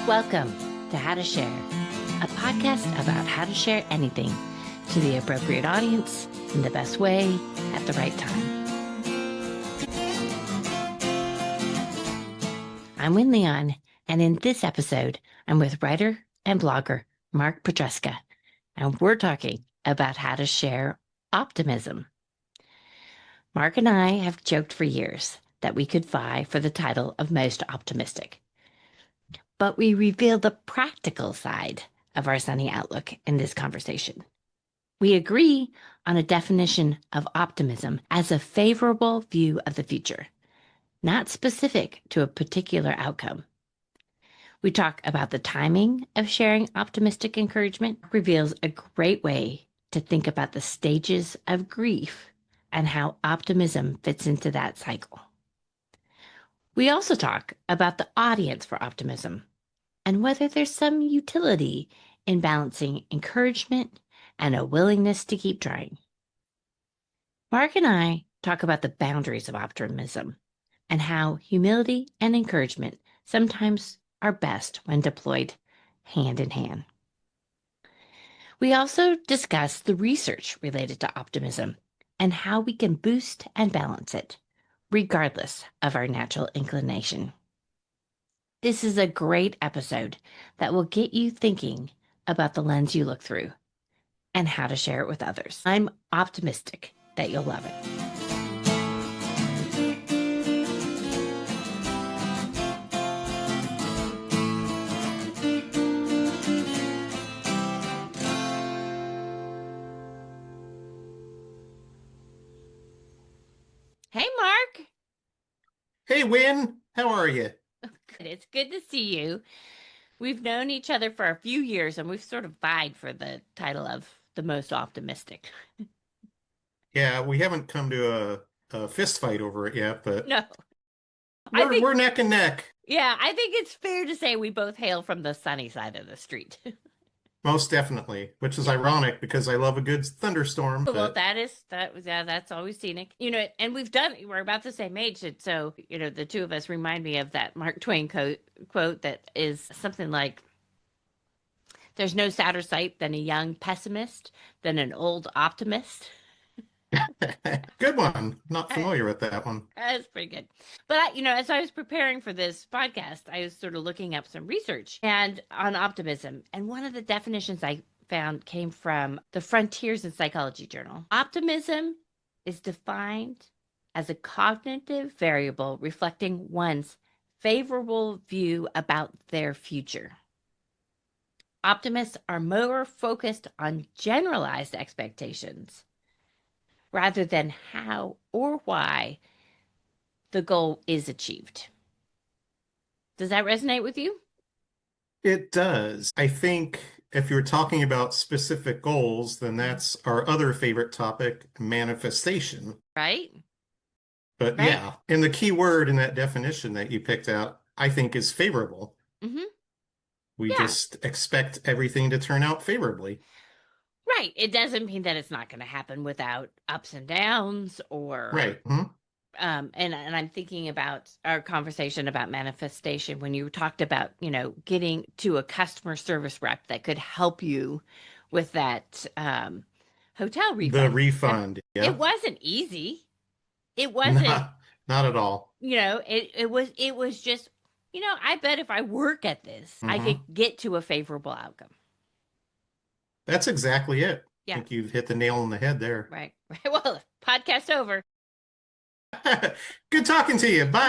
Welcome to How to Share, a podcast about how to share anything to the appropriate audience in the best way at the right time. I'm Wynne Leon, and in this episode, I'm with writer and blogger Mark Petruska, and we're talking about how to share optimism. Mark and I have joked for years that we could vie for the title of most optimistic. But we reveal the practical side of our sunny outlook in this conversation. We agree on a definition of optimism as a favorable view of the future, not specific to a particular outcome. We talk about the timing of sharing optimistic encouragement, reveals a great way to think about the stages of grief and how optimism fits into that cycle. We also talk about the audience for optimism and whether there's some utility in balancing encouragement and a willingness to keep trying. Mark and I talk about the boundaries of optimism and how humility and encouragement sometimes are best when deployed hand in hand. We also discuss the research related to optimism and how we can boost and balance it, regardless of our natural inclination. This is a great episode that will get you thinking about the lens you look through and how to share it with others. I'm optimistic that you'll love it. Hey, Mark. Hey, Wynne. How are you? Good. It's good to see you. We've known each other for a few years, and we've sort of vied for the title of the most optimistic. Yeah, we haven't come to a fist fight over it yet, but No, we're neck and neck. Yeah, I think it's fair to say we both hail from the sunny side of the street. Most definitely, which is ironic because I love a good thunderstorm. Well, But that's always scenic. And we're about the same age. And so, the two of us remind me of that Mark Twain quote that is something like, there's no sadder sight than a young pessimist than an old optimist. good one. Not familiar with that one. That's pretty good. But as I was preparing for this podcast, I was sort of looking up some research and on optimism. And one of the definitions I found came from the Frontiers in Psychology journal. Optimism is defined as a cognitive variable reflecting one's favorable view about their future. Optimists are more focused on generalized expectations rather than how or why the goal is achieved. Does that resonate with you? It does. I think if you're talking about specific goals, then that's our other favorite topic, manifestation. Right? But Right. yeah, and the key word in that definition that you picked out, I think, is favorable. Mm-hmm. We Yeah. just expect everything to turn out favorably. Right. It doesn't mean that it's not going to happen without ups and downs or Right. and I'm thinking about our conversation about manifestation when you talked about, getting to a customer service rep that could help you with that hotel refund. The refund. Yeah. It wasn't easy. It wasn't, Not at all. it was just, I bet if I work at this, I could get to a favorable outcome. That's exactly it. Yeah. I think you've hit the nail on the head there. Right. Well, podcast over. Good talking to you. Bye.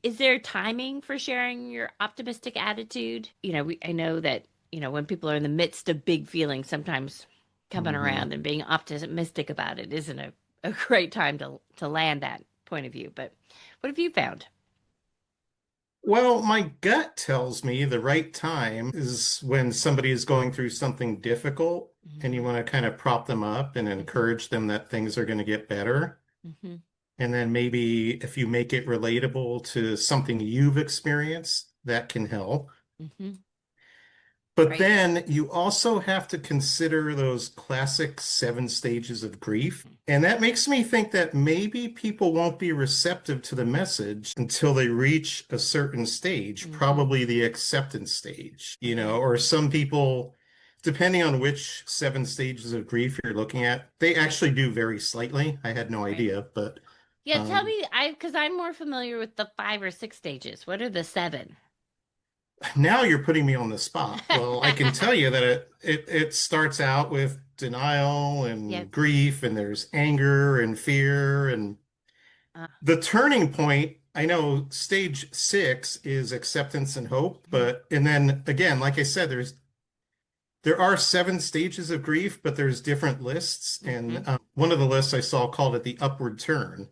Is there timing for sharing your optimistic attitude? I know that, when people are in the midst of big feelings, sometimes coming around and being optimistic about it isn't a great time to land that point of view. But what have you found? Well, my gut tells me the right time is when somebody is going through something difficult and you want to kind of prop them up and encourage them that things are going to get better. Mm-hmm. And then maybe if you make it relatable to something you've experienced, that can help. Mm-hmm. But Right. then you also have to consider those classic seven stages of grief. And that makes me think that maybe people won't be receptive to the message until they reach a certain stage, Mm-hmm. probably the acceptance stage, Mm-hmm. or some people, depending on which seven stages of grief you're looking at, they Right. actually do vary slightly. I had no Right. idea, but Yeah, tell um, me, because I'm more familiar with the 5 or 6 stages. What are the seven? now you're putting me on the spot. Well, I can tell you that it starts out with denial Yep. and grief, and there's anger and fear, and Uh, the turning point. I know stage six is acceptance and hope, mhm. but and then again, like I said, there are seven stages of grief, but there's different lists, and Mhm. one of the lists I saw called it the upward turn.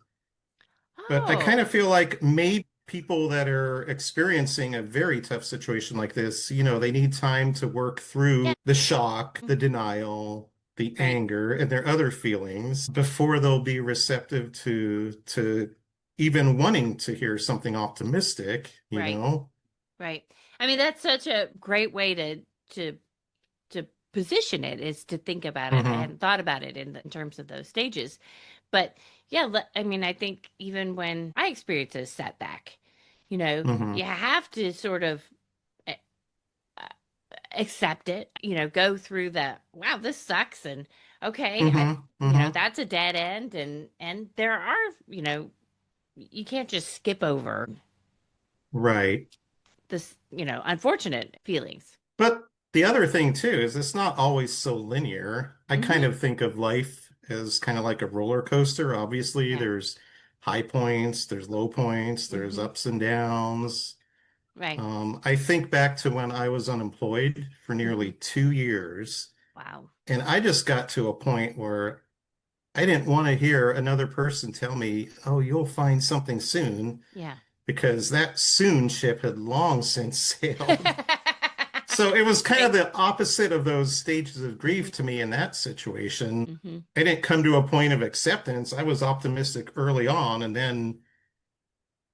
But I kind Oh, of feel like maybe people that are experiencing a very tough situation like this, they need time to work yeah. through the shock, Mhm. the denial, the Right. anger, and their other feelings before they'll be receptive to even wanting to hear something optimistic, Right. Right. I mean, that's such a great way to to position it is to think about it. I Hmm. hadn't thought about it in terms of those stages. But yeah, I mean, I think even when I experience a setback, Hmm. you have to sort of uh, accept it, go through the, wow, this sucks. And okay, Hmm. Hmm. that's a dead end. And there are, you can't just skip over Right. this, unfortunate feelings. But the other thing too is it's not always so linear. I kind Hmm. of think of life as kind of like a roller coaster. Obviously, Yeah. there's high points, there's low points, there's Hmm. ups and downs. Right. I think back to when I was unemployed for Hmm. nearly 2 years, Wow. and I just got to a point where I didn't want to hear another person tell me, "Oh, you'll find something soon," Yeah. because that soon ship had long since sailed. So it was kind of Right. the opposite of those stages of grief Hmm. to me in that situation. Hmm. I didn't come to a point of acceptance. I was optimistic early on, and then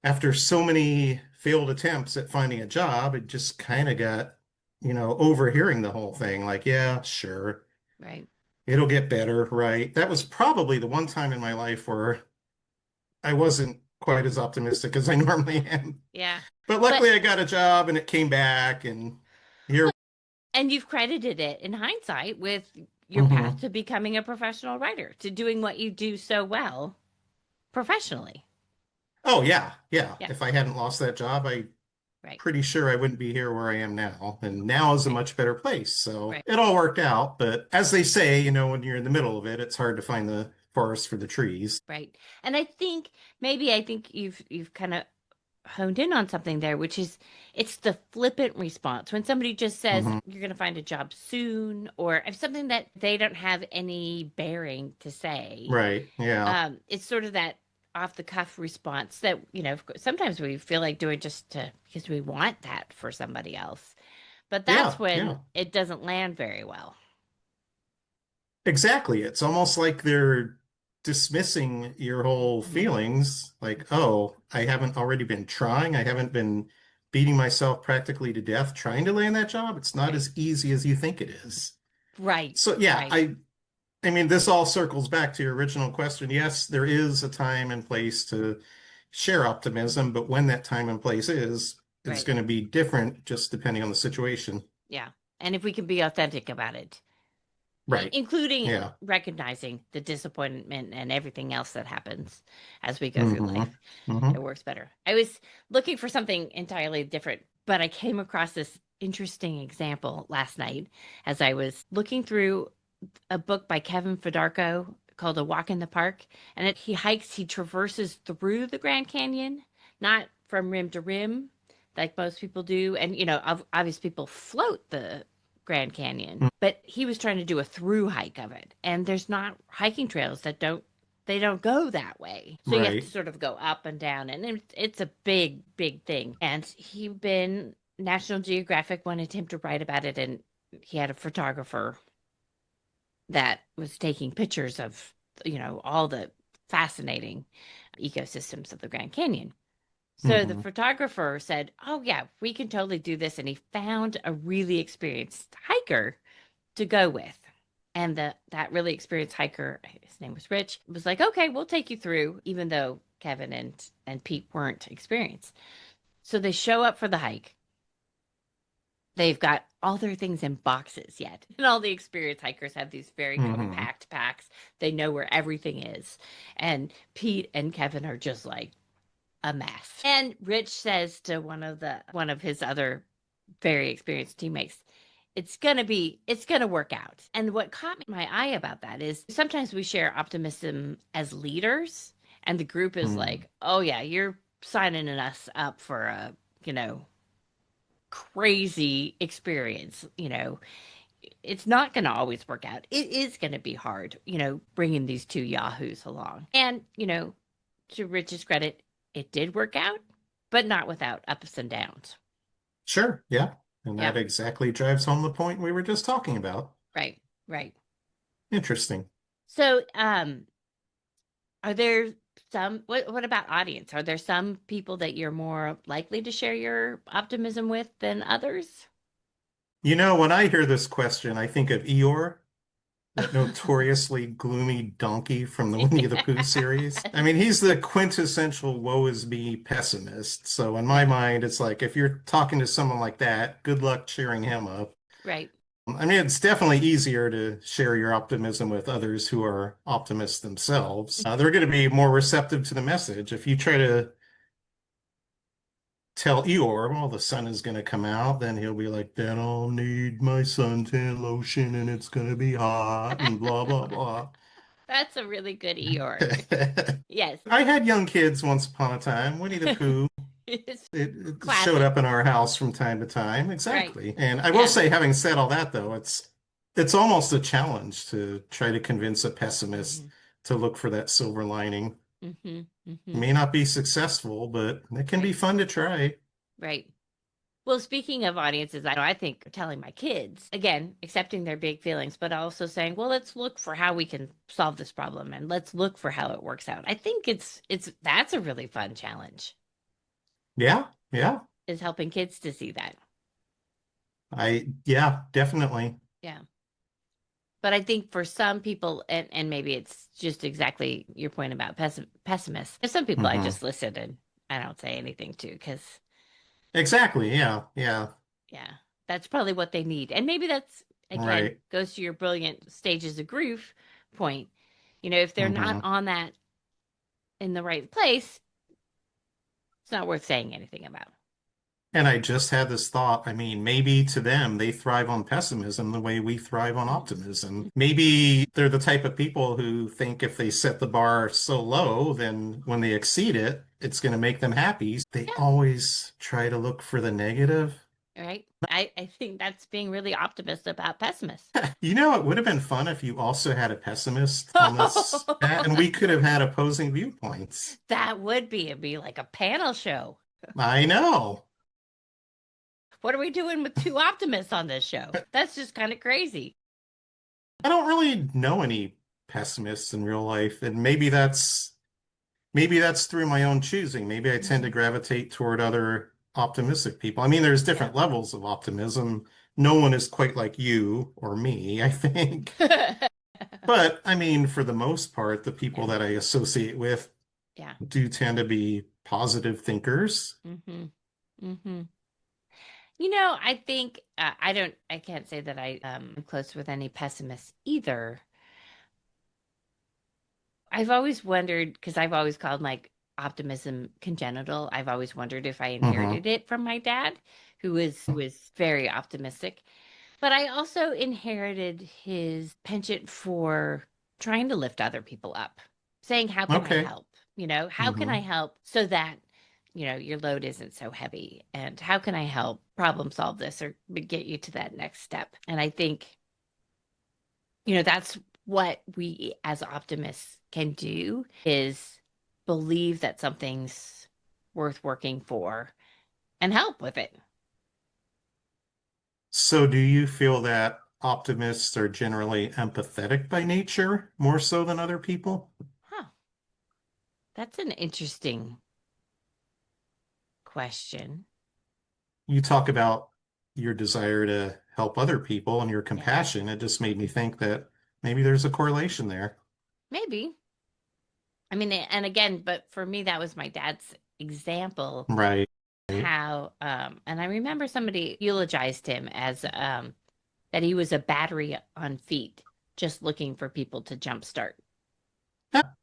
after so many failed attempts at finding a job, it just kind of got overhearing the whole thing. Like, yeah, sure, Right. it'll get better, right? That was probably the one time in my life where I wasn't quite as optimistic as I normally Yeah. am. Yeah. But But luckily, I got a job and it came back, and here. and you've credited it in hindsight with your path Mhm. to becoming a professional writer, to doing what you do so well professionally. Oh yeah, yeah. Yeah. If I hadn't lost that job, I Right. pretty sure I wouldn't be here where I am now. And now is a Right. much better place. So Right. it all worked out. But as they say, when you're in the middle of it, it's hard to find the forest for the trees. Right. And I think you've kind of honed in on something there, which is it's the flippant response. When somebody just says Hmm. you're going to find a job soon, or if something that they don't have any bearing to say, Right. Yeah. it's sort of that off the cuff response that, of course, sometimes we feel like doing just because we want that for somebody else. But that's Yeah. when Yeah. it doesn't land very well. Exactly. It's almost like they're dismissing your whole Hmm. feelings. Like, oh, I haven't already been trying. I haven't been beating myself practically to death trying to land that job. It's not Right. as easy as you think it is. Right. So yeah, Right. I mean, this all circles back to your original question. Yes, there is a time and place to share optimism, but when that time and place is Right. going to be different just depending on the situation. Yeah. And if we can be authentic about it, Right. including Yeah. recognizing the disappointment and everything else that happens as we go through Hmm. life, Hmm. it works better. I was looking for something entirely different, but I came across this interesting example last night as I was looking through a book by Kevin Fedarko called A Walk in the Park. And he traverses through the Grand Canyon, not from rim to rim like most people do. And, obvious people float the Grand Canyon, but he was trying to do a through hike of it. And there's not hiking trails they don't go that way. So you have to Right. sort of go up and down. And it's a big, big thing. And National Geographic wanted him to write about it. And he had a photographer that was taking pictures of, all the fascinating ecosystems of the Grand Canyon. So the Hmm. photographer said, "Oh yeah, we can totally do this." And he found a really experienced hiker to go with. And that really experienced hiker, his name was Rich, was like, "Okay, we'll take you through," even though Kevin and Pete weren't experienced. So they show up for the hike. They've got all their things in boxes yet. And all the experienced hikers have these very Hmm. compact packs. They know where everything is. And Pete and Kevin are just like a mess. And Rich says to one of his other very experienced teammates, it's gonna work out. And what caught my eye about that is sometimes we share optimism as leaders, and the group is Hmm. like, "Oh yeah, you're signing us up for a, you know, crazy experience. It's not going to always work out. It is going to be hard, bringing these two yahoos along." And, to Rich's credit, it did work out, but not without ups and downs. Sure. Yeah. And Yeah, that exactly drives home the point we were just talking about. right, right. Interesting. So, are there what about audience? Are there some people that you're more likely to share your optimism with than others? When I hear this question, I think of Eeyore, that notoriously gloomy donkey from the Winnie the Pooh series. I mean, he's the quintessential woe is me pessimist. So in my Yeah, mind, it's like if you're talking to someone like that, good luck cheering him up. right. I mean, it's definitely easier to share your optimism with others who are optimists themselves. They're going to be more receptive to the message. If you try to tell Eeyore, well, the sun is going to come out, then he'll be like, then I'll need my suntan lotion and it's going to be hot and blah, blah, blah. That's a really good Eeyore. Yes. I had young kids once upon a time. Winnie the Pooh, It's it showed classic. up in our house from time to time. Right. Exactly. And I will Yeah. say, having said all that, though, it's almost a challenge to try to convince a pessimist Hmm. to look for that silver lining. Hmm. It Hmm. may not be successful, but it can be Right. fun to try. Right. Well, speaking of audiences, I think telling my kids, again, accepting their big feelings, but also saying, well, let's look for how we can solve this problem and let's look for how it works out. I think that's a really fun challenge, Yeah, yeah. is helping kids to see that. Yeah, definitely. Yeah. But I think for some people, and maybe it's just exactly your point about pessimists, there's some people I Hmm. just listen and I don't say anything to because, Exactly. Yeah, yeah. yeah, that's probably what they need. And maybe that's, again, Right. goes to your brilliant stages of grief point. If they're not Hmm. on that in the right place, it's not worth saying anything about. And I just had this thought. I mean, maybe to them, they thrive on pessimism the way we thrive on Mhm. optimism. Maybe they're the type of people who think if they set the bar so low, then when they exceed it, it's going to make them happy. They Yeah, always try to look for the negative. right. I think that's being really optimist about pessimists. It would have been fun if you also had a pessimist on this chat, and we could have had opposing viewpoints. That would be, it'd be like a panel show. I know. What are we doing with two optimists on this show? That's just kind of crazy. I don't really know any pessimists in real life, and maybe that's through my own choosing. Maybe I tend to Mhm. gravitate toward other optimistic people. I mean, there's Yeah. different levels of optimism. No one is quite like you or me, I think. But I mean, for the most part, the people Yeah. that I associate with Yeah. do tend to be positive thinkers. Hmm. Hmm. I think I can't say that am close with any pessimists either. I've always wondered, because I've always called my optimism congenital. I've always wondered if I Hmm. inherited it from my dad, who was very optimistic. But I also inherited his penchant for trying to lift other people up, saying, how can I Okay. help? How can I Hmm. help so that, your load isn't so heavy? And how can I help problem solve this or get you to that next step? And I think, that's what we as optimists can do, is believe that something's worth working for and help with it. So do you feel that optimists are generally empathetic by nature, more so than other people? Huh. That's an interesting. question. You talk about your desire to help other people and your Yeah, compassion. It just made me think that maybe there's a correlation there. maybe. I mean, and again, but for me, that was my dad's example. Right. How, and I remember somebody eulogized him as that he was a battery on feet, just looking for people to jumpstart,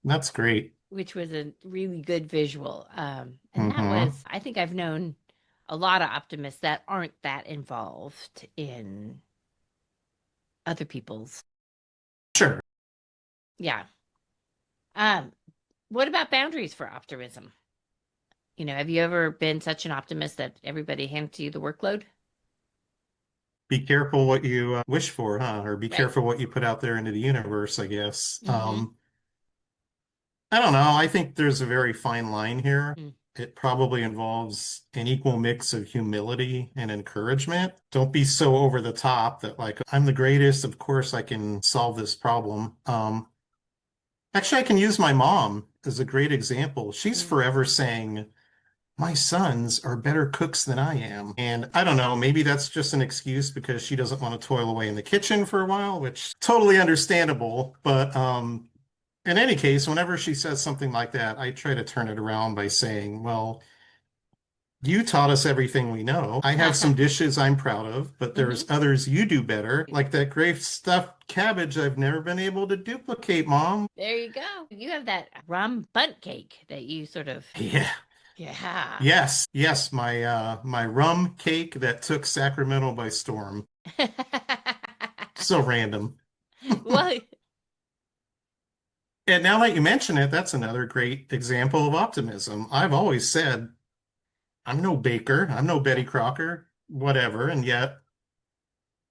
That's great. which was a really good visual. And that Hmm. was, I think I've known a lot of optimists that aren't that involved in other people's. Sure. Yeah. Um, what about boundaries for optimism? Have you ever been such an optimist that everybody hands to you the workload? Be careful what you wish for, huh? Or be Right. careful what you put out there into the universe, I guess. Mm-hmm. I don't know. I think there's a very fine line here. Mm. It probably involves an equal mix of humility and encouragement. Don't be so over the top that, like, I'm the greatest. Of course, I can solve this problem. Actually, I can use my mom as a great example. She's Mm. forever saying, my sons are better cooks than I am. And I don't know, maybe that's just an excuse because she doesn't want to toil away in the kitchen for a while, which totally understandable. But in any case, whenever she says something like that, I try to turn it around by saying, well, you taught us everything we know. I have some dishes I'm proud of, but Mm-hmm. there's others you do better, like that great stuffed cabbage I've never been able to duplicate, Mom. There you go. You have that rum bunt cake that you sort of, Yeah. yeah. Yes, my rum cake that took Sacramento by storm. So random. Well, And now that you mention it, that's another great example of optimism. I've always said, I'm no baker, I'm no yeah, Betty Crocker, whatever, and yet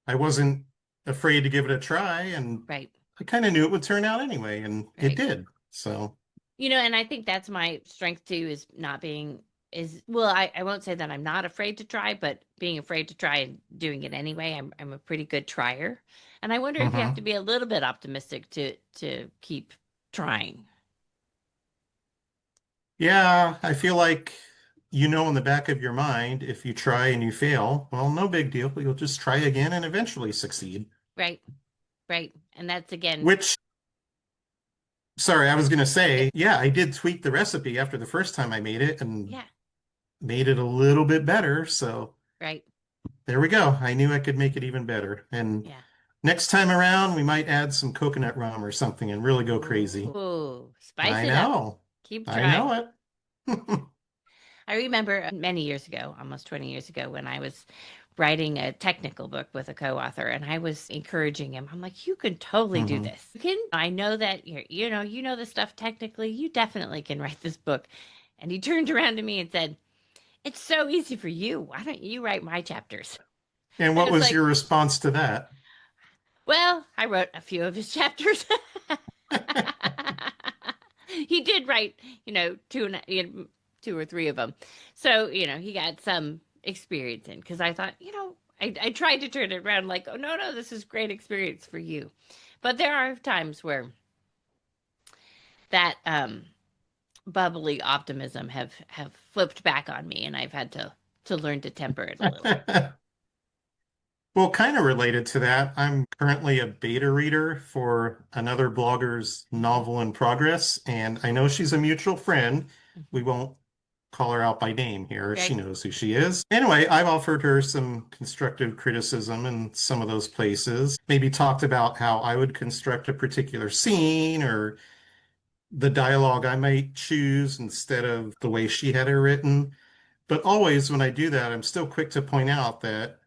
I wasn't afraid to give it a try, and right, I kind of knew it would turn out anyway, and it right. did. So, And I think that's my strength too, is not being, well, I won't say that I'm not afraid to try, but being afraid to try and doing it anyway. I'm a pretty good trier. And I wonder if you have to mhm. be a little bit optimistic to keep trying. Yeah, I feel like in the back of your mind, if you try and you fail, well, no big deal. You'll just try again and eventually succeed. Right, right. And that's again, Which, sorry, I was going to yeah, say, yeah, I did tweak the recipe after the first time I made it and yeah, made it a little bit better. So right. there we go. I knew I could make it even better. And Yeah. next time around, we might add some coconut rum or something and really go crazy. Ooh, spice I it up. know. Keep I trying. know it. I remember many years ago, almost 20 years ago, when I was writing a technical book with a co-author and I was encouraging him. I'm like, you can totally do Hmm. this. You can, I know that you know the stuff technically. You definitely can write this book. And he turned around to me and said, it's so easy for you. Why don't you write my chapters? And And what it's was like, your response to that? well, I wrote a few of his chapters. He did write, two or three of them. So, he got some experience in because I thought, I tried to turn it around like, oh, no, no, this is great experience for you. But there are times where that bubbly optimism have flipped back on me and I've had to learn to temper it a little. Well, kind of related to that, I'm currently a beta reader for another blogger's Hmm. novel in progress, and I know she's a mutual friend. We Hmm. won't call her out by name here. She Right. knows who she is. Anyway, I've offered her some constructive criticism in some of those places. Maybe talked about how I would construct a particular scene or the dialogue I might choose instead of the way she had it written. But always when I do that, I'm still quick to point out that,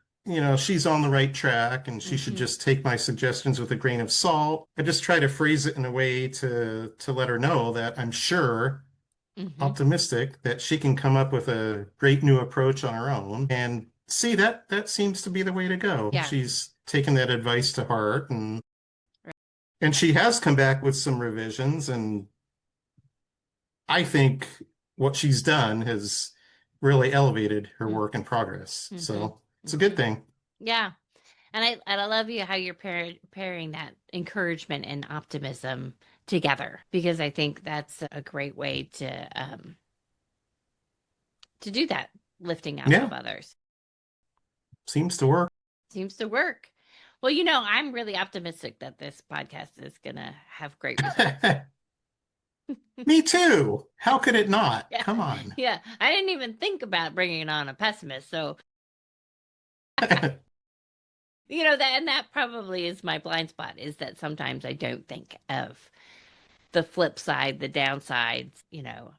she's on the right track and she should Hmm. just take my suggestions with a grain of salt. I just try to phrase it in a way to let her know that I'm sure, Hmm. optimistic, that she can come up with a great new approach on her own. And see, that seems to be the way to go. Yeah. She's taken that advice to heart, and Right. she has come back with some revisions, and I think what she's done has really elevated her work in progress. Mm-hmm. So it's a good Hmm. thing. Yeah. And I love you how you're pairing that encouragement and optimism together because I think that's a great way to do that. lifting up Yeah. of others. Seems to work. Seems to work. Well, I'm really optimistic that this podcast is going to have great results. Me too. How could it not? Yeah. Come on. Yeah. I didn't even think about bringing on a pessimist. So, that probably is my blind spot, is that sometimes I don't think of the flip side, the downsides.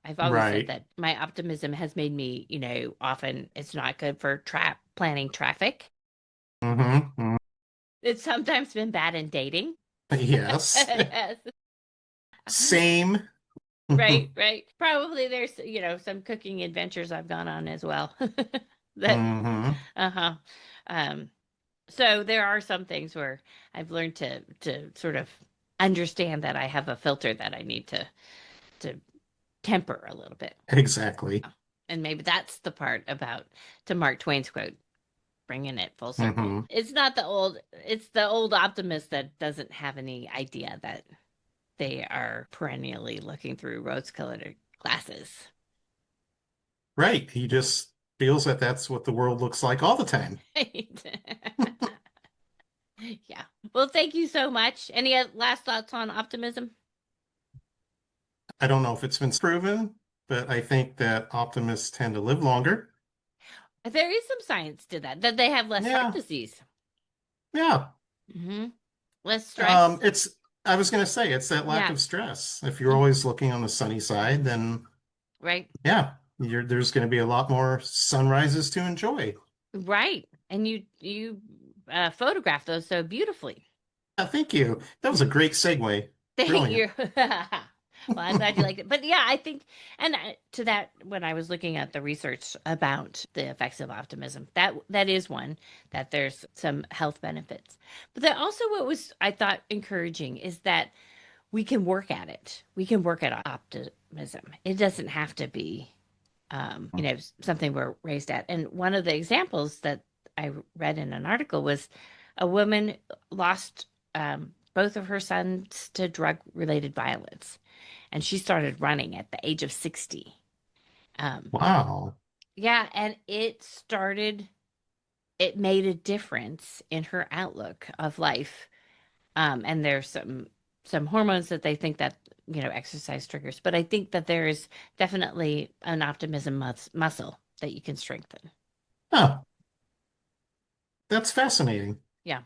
I've always said Right. that my optimism has made me, often it's not good for planning traffic. Mm-hmm. It's sometimes been bad in dating. Yes. Yes. Same. Right, right. Probably there's, some cooking adventures I've gone on as well. That, Mm-hmm. uh-huh. Um, so there are some things where I've learned to sort of understand that I have a filter that I need to temper a little bit. Exactly. And maybe that's the part about, to Mark Twain's quote, bringing it full circle. Mm-hmm. It's the old optimist that doesn't have any idea that they are perennially looking through rose-colored glasses. Right. He just feels that that's what the world looks like all the time. Right. Yeah. Well, thank you so much. Any last thoughts on optimism? I don't know if it's been proven, but I think that optimists tend to live longer. There is some science to that they have less heart Yeah. disease. Yeah. Mm-hmm. Less stress. I was going to say, it's that lack Yeah. of stress. If you're always looking on the sunny side, then Right. yeah, there's going to be a lot more sunrises to enjoy. Right. And you photograph those so beautifully. Thank you. That was a great segue. Thank Brilliant. you. Well, I'm glad you liked it. But yeah, I think, and to that, when I was looking at the research about the effects of optimism, that is one, that there's some health benefits. But then also, what was, I thought, encouraging is that we can work at it. We can work at optimism. It doesn't have to be, something we're raised at. And one of the examples that I read in an article was a woman lost both of her sons to drug-related violence, and she started running at the age of 60. Wow. Yeah, and it made a difference in her outlook of life. And there's some hormones that they think that, exercise triggers, but I think that there is definitely an optimism muscle that you can strengthen. Oh, that's fascinating. Yeah,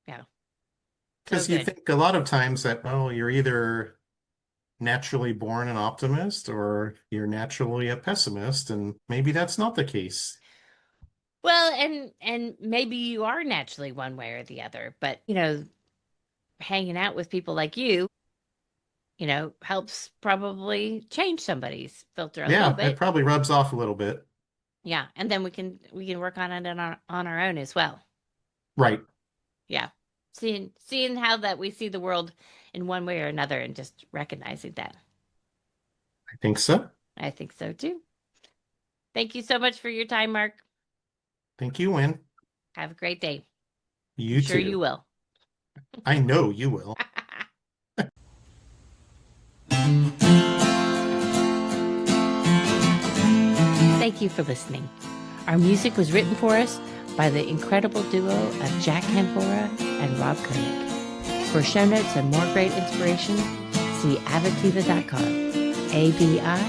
yeah. So Because you good. think a lot of times that, oh, you're either naturally born an optimist or you're naturally a pessimist, and maybe that's not the case. Well, and maybe you are naturally one way or the other, but hanging out with people like you, helps probably change somebody's filter a little Yeah, it bit. probably rubs off a little bit. Yeah, and then we can work on it on our own as well. Right. Yeah. Seeing how that we see the world in one way or another, and just recognizing that. I think so. I think so too. Thank you so much for your time, Mark. Thank you, Wynne. Have a great day. You I'm sure you too. will. I know you will. Thank you for listening. Our music was written for us by the incredible duo of Jack Canfora and Rob Koenig. For show notes and more great inspiration, see avitiva.com, AVITIVA.com.